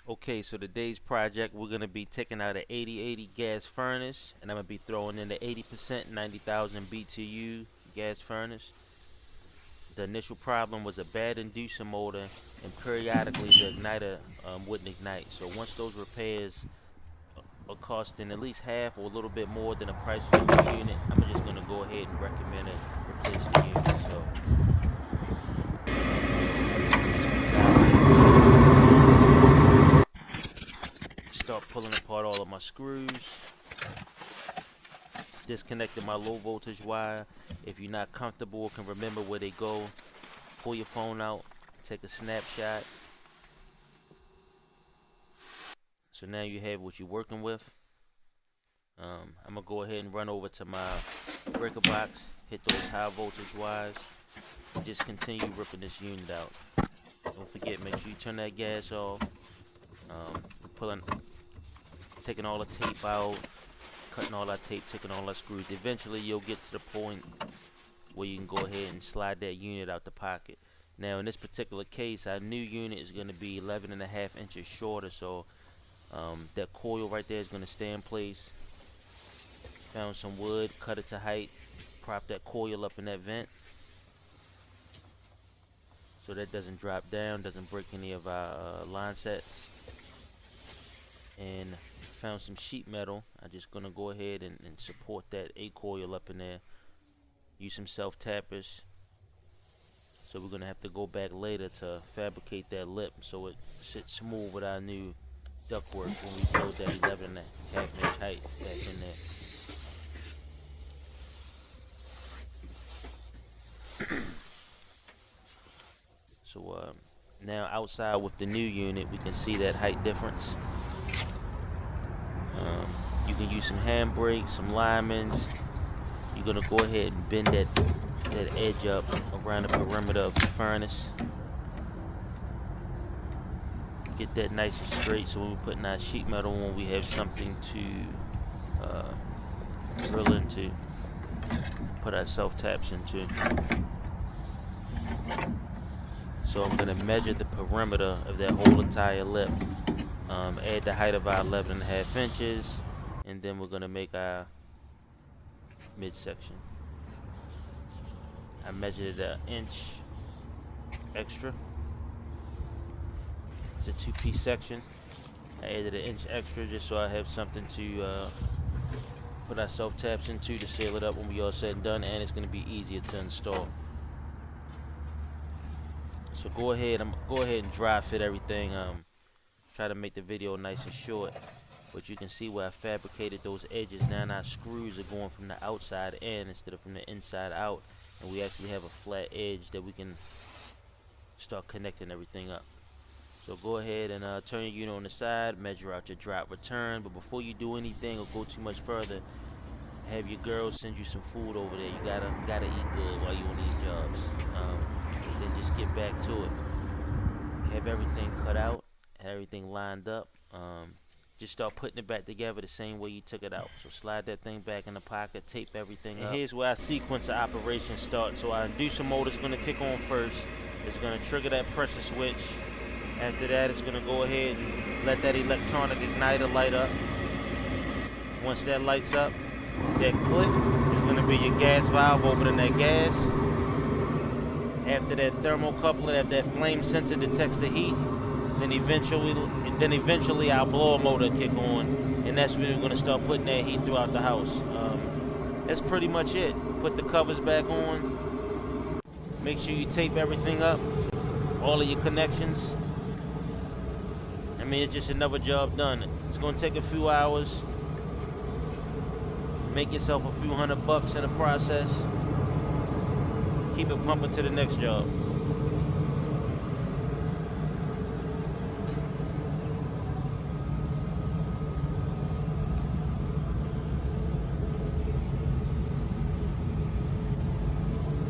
Okay, so today's project, we're going to be taking out an 8080 gas furnace, and I'm going to be throwing in the 80% 90,000 BTU gas furnace. The initial problem was a bad inducer motor, and periodically the igniter wouldn't ignite. So once those repairs are costing at least half or a little bit more than the price of the new unit, I'm just going to go ahead and recommend replacing the unit. So start pulling apart all of my screws, disconnecting my low voltage wire. If you're not comfortable or can remember where they go, pull your phone out, take a snapshot. So now you have what you're working with. I'm gonna go ahead and run over to my breaker box, hit those high voltage wires, and just continue ripping this unit out. Don't forget, make sure you turn that gas off. Taking all the tape out, cutting all that tape, taking all that screws. Eventually you'll get to the point where you can go ahead and slide that unit out the pocket. Now in this particular case, our new unit is going to be 11.5 inches shorter, so that coil right there is going to stay in place. Found some wood, cut it to height, prop that coil up in that vent so that doesn't drop down, doesn't break any of our line sets. And found some sheet metal. I'm just gonna go ahead and support that A coil up in there. Use some self tappers. So we're gonna have to go back later to fabricate that lip so it sits smooth with our new ductwork when we build that 11.5 inch height back in there. So now outside with the new unit, we can see that height difference. You can use some hand brakes, some linemen's. You're gonna go ahead and bend that edge up around the perimeter of the furnace. Get that nice and straight so when we're putting our sheet metal on, we have something to drill into, put our self taps into. So I'm gonna measure the perimeter of that whole entire lip, add the height of our 11.5 inches, and then we're gonna make our midsection. I measured an inch extra. It's a 2-piece section. I added an inch extra just so I have something to put our self taps into to seal it up when we all said and done, and it's going to be easier to install. So go ahead and dry fit everything. Try to make the video nice and short, but you can see where I fabricated those edges. Now our screws are going from the outside in instead of from the inside out, and we actually have a flat edge that we can start connecting everything up. So go ahead and turn your unit on the side, measure out your drop return, but before you do anything or go too much further, have your girls send you some food over there. You gotta eat good while you on these jobs. Then just get back to it. Have everything cut out, have everything lined up. Just start putting it back together the same way you took it out. So slide that thing back in the pocket, tape everything up. And here's where our sequence of operations starts. So our inducer motor is going to kick on first. It's going to trigger that pressure switch. After that, it's going to go ahead and let that electronic igniter light up. Once that lights up, that click is going to be your gas valve opening that gas. After that thermocouple, after that flame sensor detects the heat, then eventually our blower motor kick on, and that's when we're going to start putting that heat throughout the house. That's pretty much it. Put the covers back on. Make sure you tape everything up, all of your connections. I mean, it's just another job done. It's going to take a few hours. Make yourself a few $100 in the process. Keep it pumping to the next job.